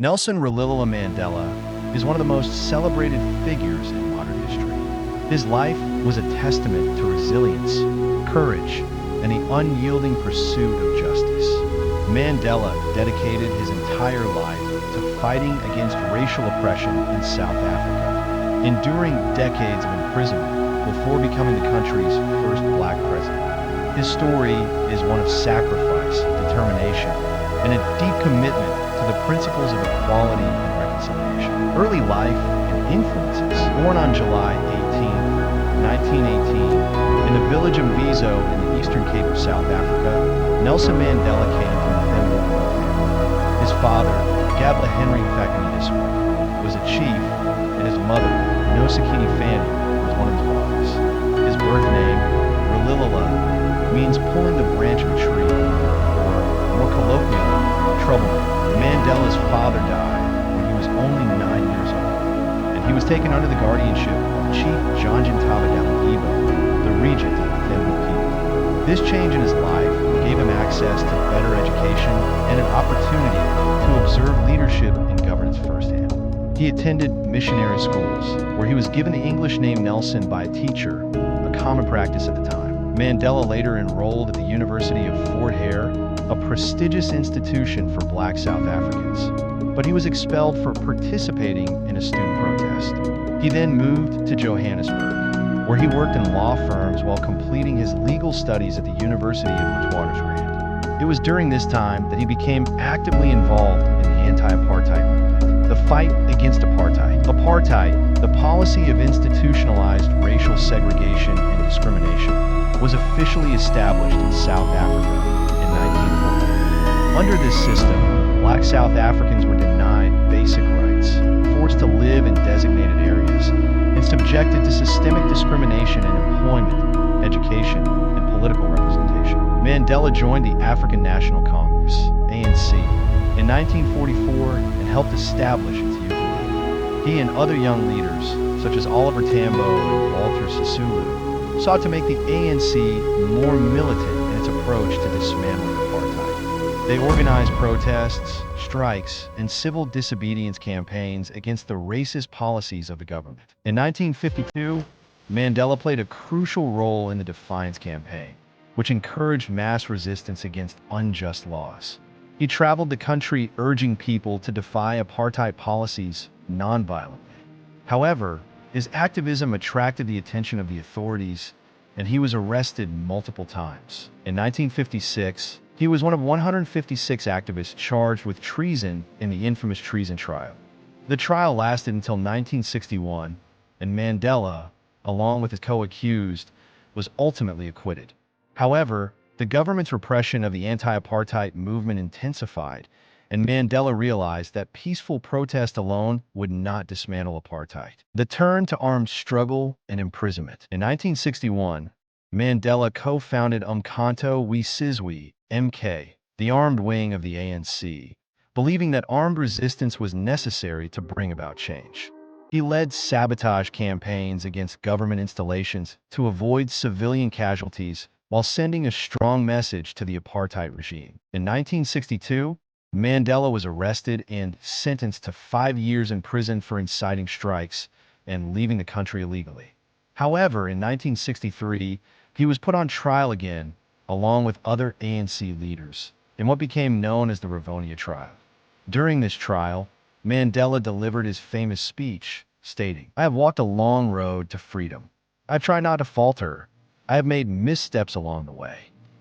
Nelson Mandela is one of the most celebrated figures in modern history. His life was a testament to resilience, courage, and the unyielding pursuit of justice. Mandela dedicated his entire life to fighting against racial oppression in South Africa, enduring decades of imprisonment before becoming the country's first black president. His story is one of sacrifice, determination, and a deep commitment to the principles of equality and reconciliation. Early life and influences. Born on July 18, 1918, in the village of Mvizo in the Eastern Cape of South Africa, Nelson Mandela came from a family. His father, Gabla Henry Mfakanides, was a chief, and his mother, Nosekini Fanny, was one of his wives. His birth name, Ralilala, means pulling the branch of a tree, or more colloquially, troublemaker. Mandela's father died when he was only 9 years old, and he was taken under the guardianship of Chief Janjan Tabadaligibo, the regent of the Thembu people. This change in his life gave him access to better education and an opportunity to observe leadership and governance firsthand. He attended missionary schools, where he was given the English name Nelson by a teacher, a common practice at the time. Mandela later enrolled at the University of Fort Hare, a prestigious institution for black South Africans, but he was expelled for participating in a student protest. He then moved to Johannesburg, where he worked in law firms while completing his legal studies at the University of Witwatersrand. It was during this time that he became actively involved in the anti-apartheid movement, the fight against apartheid. Apartheid, the policy of institutionalized racial segregation and discrimination, was officially established in South Africa in 1940. Under this system, black South Africans were denied basic rights, forced to live in designated areas, and subjected to systemic discrimination in employment, education, and political representation. Mandela joined the African National Congress, ANC, in 1944 and helped establish its youth league. He and other young leaders, such as Oliver Tambo and Walter Sisulu, sought to make the ANC more militant in its approach to dismantling apartheid. They organized protests, strikes, and civil disobedience campaigns against the racist policies of the government. In 1952, Mandela played a crucial role in the Defiance Campaign, which encouraged mass resistance against unjust laws. He traveled the country urging people to defy apartheid policies nonviolently. However, his activism attracted the attention of the authorities, and he was arrested multiple times. In 1956, he was one of 156 activists charged with treason in the infamous treason trial. The trial lasted until 1961, and Mandela, along with his co-accused, was ultimately acquitted. However, the government's repression of the anti-apartheid movement intensified, and Mandela realized that peaceful protest alone would not dismantle apartheid. The turn to armed struggle and imprisonment. In 1961, Mandela co-founded Umkhonto we Sizwe, MK, the armed wing of the ANC, believing that armed resistance was necessary to bring about change. He led sabotage campaigns against government installations to avoid civilian casualties while sending a strong message to the apartheid regime. In 1962, Mandela was arrested and sentenced to 5 years in prison for inciting strikes and leaving the country illegally. However, in 1963, he was put on trial again, along with other ANC leaders, in what became known as the Rivonia trial. During this trial, Mandela delivered his famous speech, stating, "I have walked a long road to freedom. I have tried not to falter. I have made missteps along the way.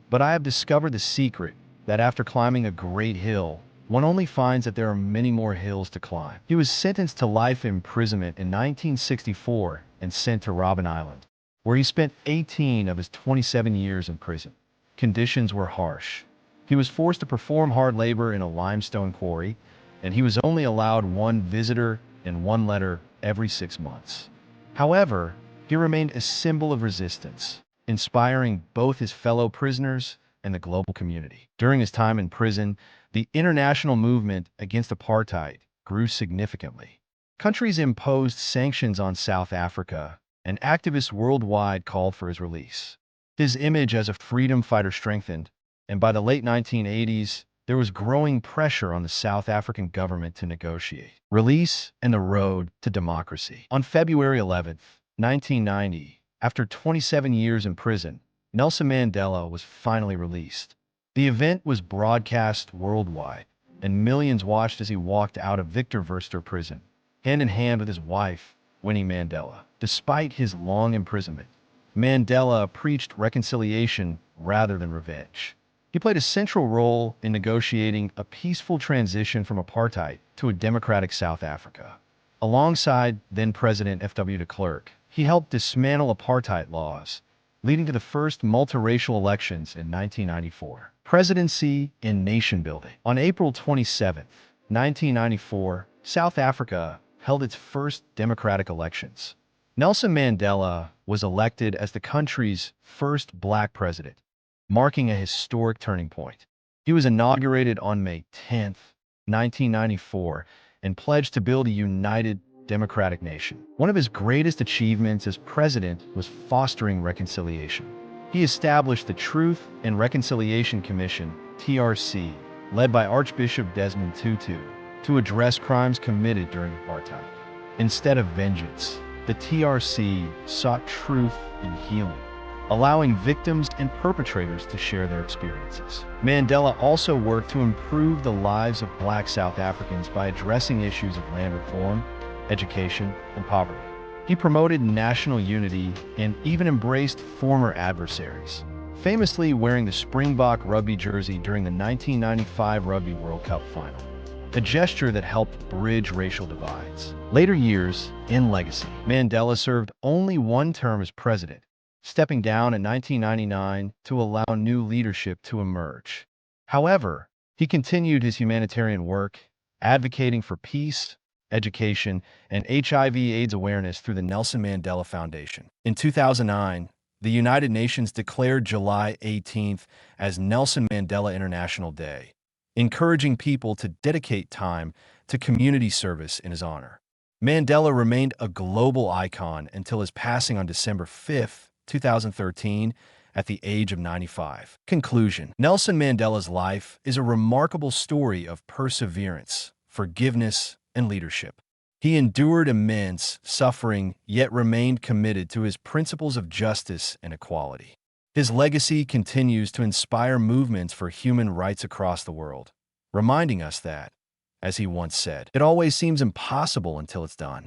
But I have discovered the secret that after climbing a great hill, one only finds that there are many more hills to climb." He was sentenced to life imprisonment in 1964 and sent to Robben Island, where he spent 18 of his 27 years in prison. Conditions were harsh. He was forced to perform hard labor in a limestone quarry, and he was only allowed one visitor and one letter every 6 months. However, he remained a symbol of resistance, inspiring both his fellow prisoners and the global community. During his time in prison, the international movement against apartheid grew significantly. Countries imposed sanctions on South Africa, and activists worldwide called for his release. His image as a freedom fighter strengthened, and by the late 1980s, there was growing pressure on the South African government to negotiate release and the road to democracy. On February 11th, 1990, after 27 years in prison, Nelson Mandela was finally released. The event was broadcast worldwide, and millions watched as he walked out of Victor Verster prison, hand in hand with his wife, Winnie Mandela. Despite his long imprisonment, Mandela preached reconciliation rather than revenge. He played a central role in negotiating a peaceful transition from apartheid to a democratic South Africa. Alongside then-President F.W. de Klerk, he helped dismantle apartheid laws, leading to the first multiracial elections in 1994. Presidency and nation building. On April 27, 1994, South Africa held its first democratic elections. Nelson Mandela was elected as the country's first black president, marking a historic turning point. He was inaugurated on May 10, 1994, and pledged to build a united democratic nation. One of his greatest achievements as president was fostering reconciliation. He established the Truth and Reconciliation Commission, TRC, led by Archbishop Desmond Tutu, to address crimes committed during apartheid. Instead of vengeance, the TRC sought truth and healing, allowing victims and perpetrators to share their experiences. Mandela also worked to improve the lives of black South Africans by addressing issues of land reform, education, and poverty. He promoted national unity and even embraced former adversaries, famously wearing the Springbok rugby jersey during the 1995 Rugby World Cup final, a gesture that helped bridge racial divides. Later years, in legacy, Mandela served only one term as president, stepping down in 1999 to allow new leadership to emerge. However, he continued his humanitarian work, advocating for peace, education, and HIV/AIDS awareness through the Nelson Mandela Foundation. In 2009, the United Nations declared July 18th as Nelson Mandela International Day, encouraging people to dedicate time to community service in his honor. Mandela remained a global icon until his passing on December 5th, 2013, at the age of 95. Conclusion: Nelson Mandela's life is a remarkable story of perseverance, forgiveness, and leadership. He endured immense suffering, yet remained committed to his principles of justice and equality. His legacy continues to inspire movements for human rights across the world, reminding us that, as he once said, it always seems impossible until it's done.